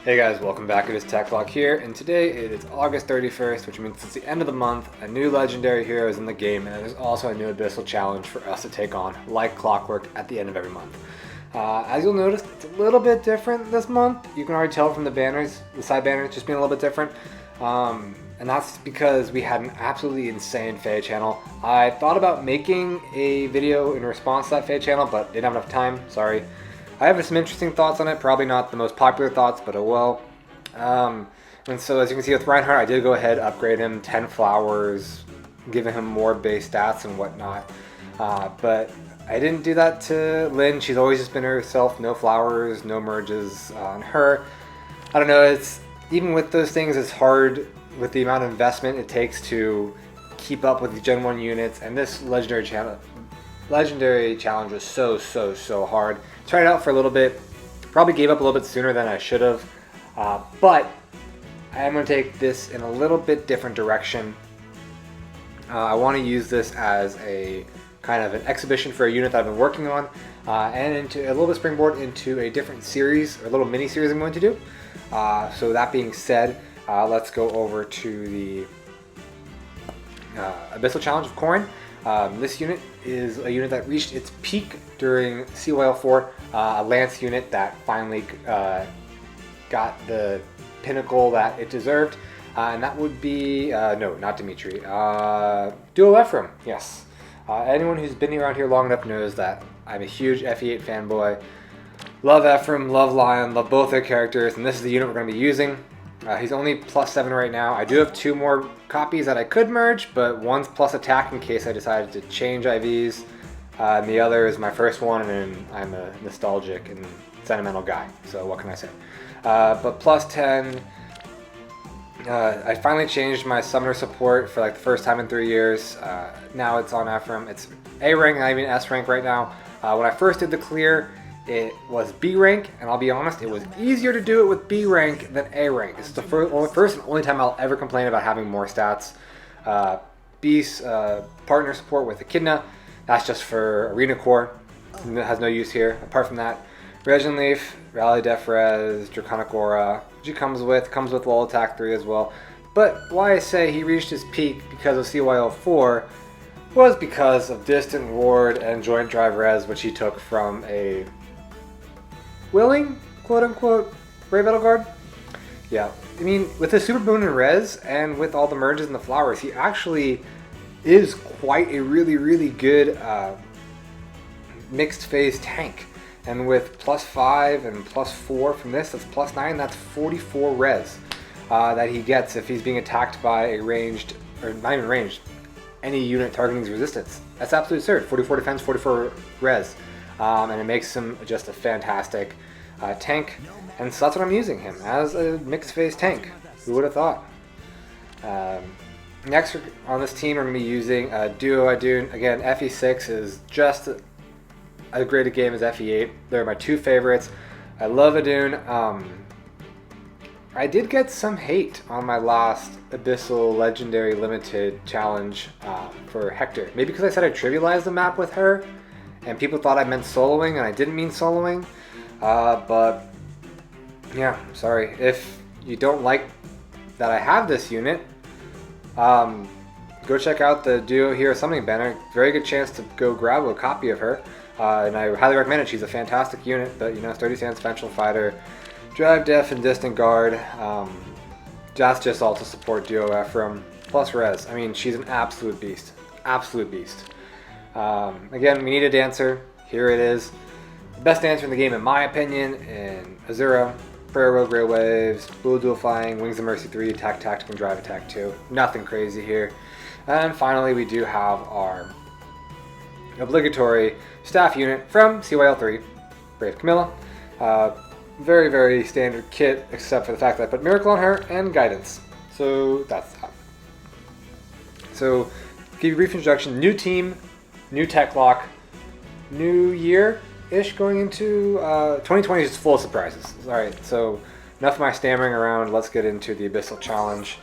Hey guys, welcome back. It is TechLock here, and today it is August 31st, which means it's the end of the month. A new legendary hero is in the game, and there's also a new Abyssal challenge for us to take on, like clockwork, at the end of every month. As you'll notice, it's a little bit different this month. You can already tell from the banners, the side banners just being a little bit different. And that's because we had an absolutely insane FEH channel. I thought about making a video in response to that FEH channel, but didn't have enough time, sorry. I have some interesting thoughts on it, probably not the most popular thoughts, but oh well. And so as you can see with Reinhardt, I did go ahead, upgrade him 10 flowers, giving him more base stats and whatnot. But I didn't do that to Lyn. She's always just been herself, no flowers, no merges on her. I don't know, it's even with those things, it's hard with the amount of investment it takes to keep up with the Gen 1 units, and this legendary challenge was so hard. Tried it out for a little bit, probably gave up a little bit sooner than I should have, but I am going to take this in a little bit different direction. I want to use this as a kind of an exhibition for a unit that I've been working on, and into a little bit springboard into a different series, or a little mini series I'm going to do. So that being said, let's go over to the Abyssal Challenge of Corrin. This unit is a unit that reached its peak during CYL4, a Lance unit that finally got the pinnacle that it deserved, and that would be, no, not Dimitri, Duo Ephraim, yes. Anyone who's been around here long enough knows that I'm a huge FE8 fanboy. Love Ephraim, love Lion, love both their characters, and this is the unit we're going to be using. He's only +7 right now. I do have 2 more copies that I could merge, but one's plus attack in case I decided to change IVs. And the other is my first one, and I'm a nostalgic and sentimental guy, so what can I say? But +10, I finally changed my summoner support for like the first time in 3 years. Now it's on Ephraim. It's A rank, not even S rank right now. When I first did the clear, it was B rank, and I'll be honest, it was easier to do it with B rank than A rank. It's the first and only time I'll ever complain about having more stats. B's partner support with Echidna, that's just for Arena Core. It has no use here. Apart from that, Rein and Lyn, Rally Def Res, Draconic Aura, which he comes with Wall Attack 3 as well. But why I say he reached his peak because of CYL4 was because of Distant Ward and Joint Drive Res, which he took from a willing, quote-unquote, Brave Battle Guard? Yeah, I mean, with the Super Boon and Res, and with all the merges and the flowers, he actually is quite a really good mixed phase tank. And with +5 and +4 from this, that's +9, that's 44 res that he gets if he's being attacked by a ranged, or not even ranged, any unit targeting his resistance. That's absolutely absurd. 44 defense, 44 res. And it makes him just a fantastic tank, and so that's what I'm using him, as a mixed phase tank. Who would have thought? Next on this team, we're going to be using Duo Adun. Again, FE6 is just as great a game as FE8. They're my 2 favorites. I love Adun. I did get some hate on my last Abyssal Legendary Limited challenge for Hector. Maybe because I said I trivialized the map with her, and people thought I meant soloing, and I didn't mean soloing. But yeah, sorry. If you don't like that I have this unit, go check out the Duo Hero Summoning banner. Very good chance to go grab a copy of her. And I highly recommend it. She's a fantastic unit, but you know, sturdy stance, vengeful fighter, drive def, and distant guard. That's just all to support Duo Ephraim plus res. I mean, she's an absolute beast. Absolute beast. Again, we need a dancer. Here it is. The best dancer in the game, in my opinion, in Azura, Prayer Rogue Rail Waves, Blue Dual Flying, Wings of Mercy 3, Attack Tactic, and Drive Attack 2. Nothing crazy here. And finally, we do have our obligatory staff unit from CYL3, Brave Camilla. Very standard kit, except for the fact that I put Miracle on her and Guidance. So that's that. So, give you a brief introduction. New team, new tech lock, new year-ish going into 2020 is just full of surprises. Alright, so enough of my stammering around. Let's get into the Abyssal Challenge.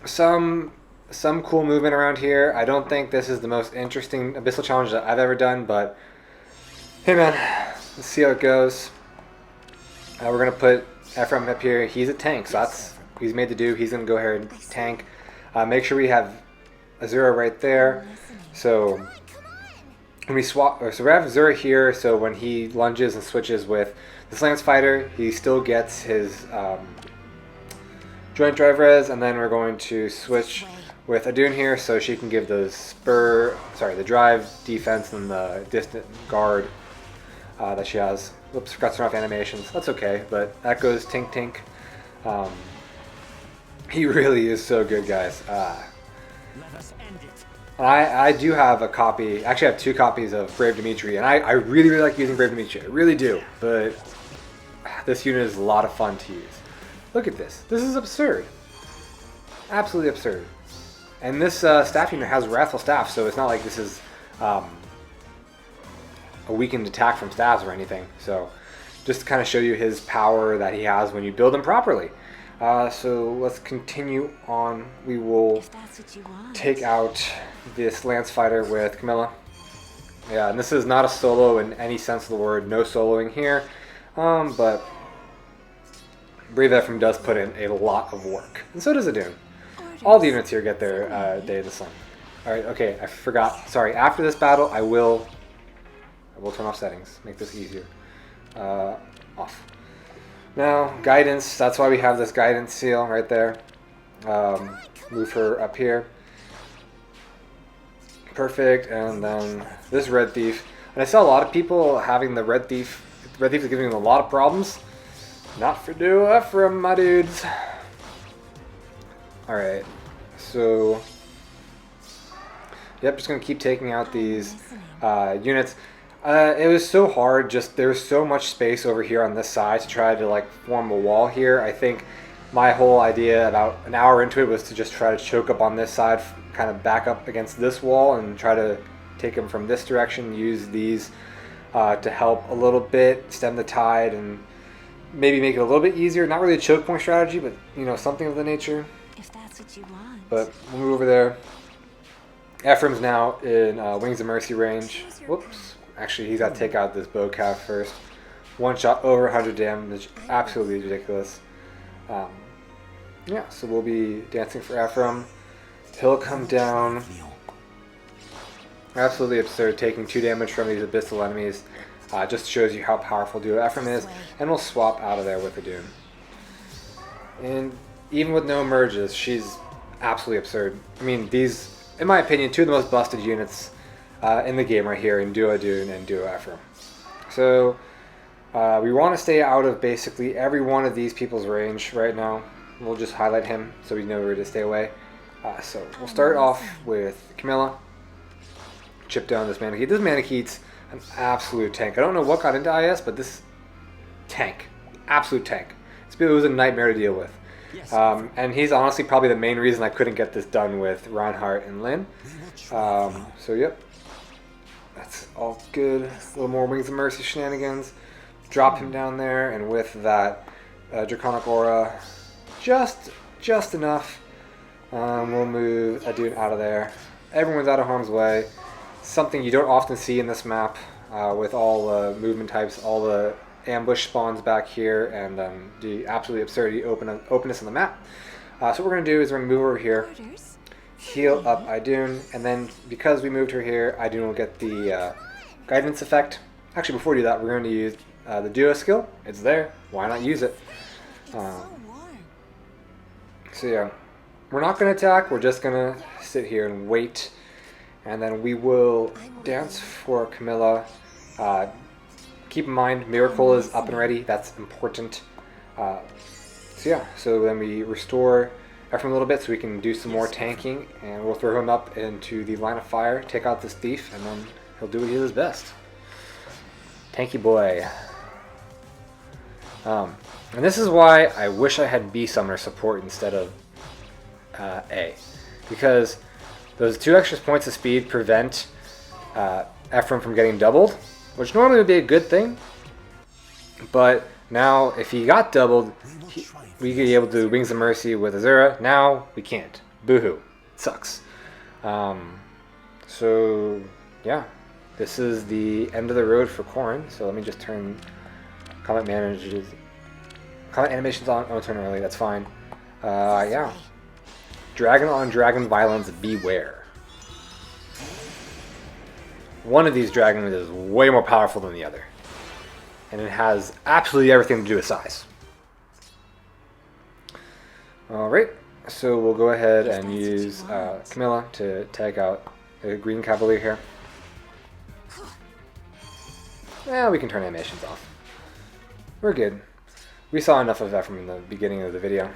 Some cool movement around here. I don't think this is the most interesting Abyssal Challenge that I've ever done, but hey man, let's see how it goes. We're going to put Ephraim up here. He's a tank, so that's he's made to do. He's going to go ahead and tank. Make sure we have Azura right there. So when we swap, so we have Azura here. So when he lunges and switches with this Lance Fighter, he still gets his joint drive res, and then we're going to switch with Adun here, so she can give the the drive defense and the distant guard that she has. Whoops, forgot to turn off animations. That's okay, but that goes Tink Tink. He really is so good, guys. I do have a copy, actually I have 2 copies of Brave Dimitri, and I really, really like using Brave Dimitri. I really do, but this unit is a lot of fun to use. Look at this. This is absurd. Absolutely absurd. And this staff unit has Wrathful Staff, so it's not like this is a weakened attack from staffs or anything. So just to kind of show you his power that he has when you build him properly. So let's continue on. We will take out this Lance Fighter with Camilla. Yeah, and this is not a solo in any sense of the word. No soloing here. But Brave Ephraim does put in a lot of work. And so does Adun. All the units here get their Day of the Sun. Alright, okay, I forgot. Sorry, after this battle, I will turn off settings. Make this easier. Off. Now, guidance. That's why we have this guidance seal right there. Move her up here. Perfect. And then this Red Thief. And I saw a lot of people having the Red Thief. Red Thief is giving them a lot of problems. Not for Duo Ephraim, my dudes. Alright. So, yep, just going to keep taking out these units. It was so hard, just there's so much space over here on this side to try to like form a wall here. I think my whole idea about an hour into it was to just try to choke up on this side, kind of back up against this wall and try to take them from this direction, use these to help a little bit, stem the tide and maybe make it a little bit easier. Not really a choke point strategy, but you know, something of the nature. If that's what you want. But we'll move over there. Ephraim's now in Wings of Mercy range. Whoops. Actually, he's got to take out this bow calf first. One shot over 100 damage. Absolutely ridiculous. Yeah, so we'll be dancing for Ephraim. He'll come down. Absolutely absurd, taking 2 damage from these abyssal enemies. Just shows you how powerful Duo Ephraim is. And we'll swap out of there with Adun. And even with no merges, she's absolutely absurd. I mean, these, in my opinion, 2 of the most busted units in the game right here in Duo Adun and Duo Ephraim. So we want to stay out of basically every one of these people's range right now. We'll just highlight him so we know where to stay away. So we'll start off with Camilla. Chip down this Manakete. This Manakete's an absolute tank. I don't know what got into IS, but this tank. Absolute tank. It was a nightmare to deal with. And he's honestly probably the main reason I couldn't get this done with Rein and Lyn. So yep. That's all good. A little more Wings of Mercy shenanigans. Drop him down there, and with that Draconic Aura, just enough. We'll move Adun out of there. Everyone's out of harm's way. Something you don't often see in this map with all the movement types, all the ambush spawns back here, and the absolutely absurdity openness on the map. So what we're going to do is we're going to move over here, heal up Idun, and then because we moved her here, Idun will get the guidance effect. Actually, before we do that, we're going to use the duo skill. It's there. Why not use it? So yeah, we're not going to attack. We're just going to sit here and wait, and then we will dance for Camilla. Keep in mind, Miracle is up and ready. That's important. So yeah, so then we restore Ephraim a little bit so we can do some more tanking, and we'll throw him up into the line of fire, take out this thief, and then he'll do what he does best. Tanky boy. And this is why I wish I had B Summoner support instead of A. Because those 2 extra points of speed prevent Ephraim from getting doubled, which normally would be a good thing. But now, if he got doubled, we could be able to do Wings of Mercy with Azura. Now, we can't. Boo-hoo. It sucks. So, yeah. This is the end of the road for Corrin. So let me just turn Combat Comment animations on. Oh, turn early. That's fine. Yeah. Dragon on dragon violence. Beware. One of these dragons is way more powerful than the other, and it has absolutely everything to do with size. All right. So we'll go ahead and use Camilla to tag out the green cavalier here. Yeah, we can turn animations off. We're good. We saw enough of that from the beginning of the video.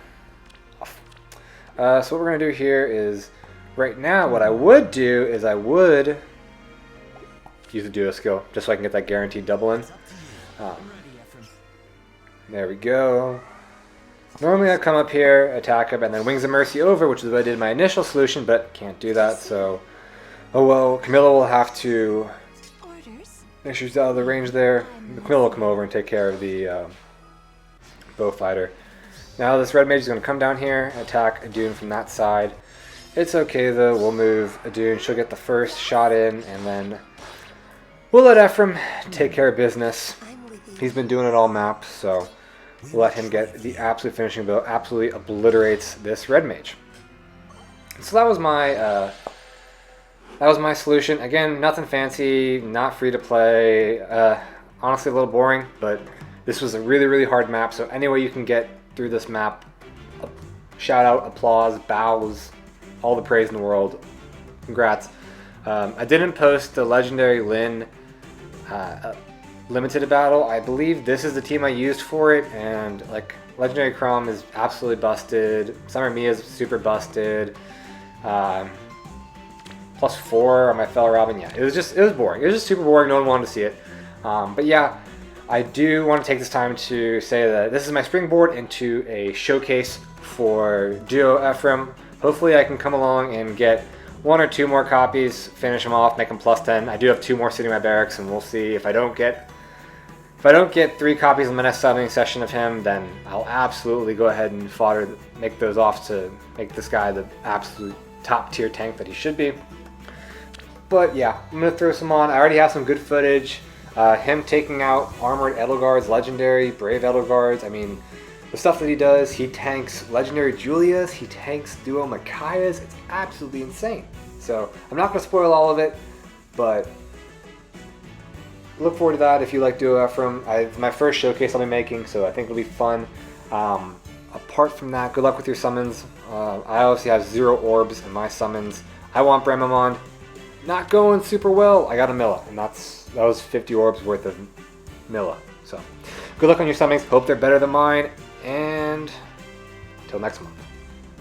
So what we're going to do here is, right now, what I would do is I would use the duo skill, just so I can get that guaranteed double in. There we go. Normally I'd come up here, attack him, and then Wings of Mercy over, which is what I did in my initial solution, but can't do that, so... Oh well, Camilla will have to make sure she's out of the range there. Camilla will come over and take care of the bow fighter. Now this red mage is going to come down here, attack Adun from that side. It's okay though, we'll move Adun, she'll get the first shot in, and then we'll let Ephraim take care of business. He's been doing it all map, so... We'll let him get the absolute finishing blow. Absolutely obliterates this red mage. So that was my solution. Again, nothing fancy, not free to play. Honestly, a little boring, but this was a really, really hard map. So any way you can get through this map, shout out, applause, bows, all the praise in the world. Congrats. I didn't post the legendary Lyn limited battle. I believe this is the team I used for it, and like Legendary Chrome is absolutely busted. Summer Mia is super busted. +4 on my fellow Robin. Yeah, it was boring. It was just super boring. No one wanted to see it. But yeah, I do want to take this time to say that this is my springboard into a showcase for Duo Ephraim. Hopefully I can come along and get 1 or 2 more copies, finish them off, make them +10. I do have 2 more sitting in my barracks, and we'll see if I don't get 3 copies in my next subbing session of him, then I'll absolutely go ahead and make those off to make this guy the absolute top tier tank that he should be. But yeah, I'm going to throw some on. I already have some good footage. Him taking out Armored Edelgards, Legendary, Brave Edelgards. I mean, the stuff that he does, he tanks Legendary Julias, he tanks Duo Micaiahs. It's absolutely insane. So I'm not going to spoil all of it, but look forward to that if you like Duo Ephraim. It's my first showcase I'll be making, so I think it'll be fun. Apart from that, good luck with your summons. I obviously have 0 orbs in my summons. I want Bremamond. Not going super well. I got a Milla, and that was 50 orbs worth of Milla. So good luck on your summons. Hope they're better than mine, and until next month.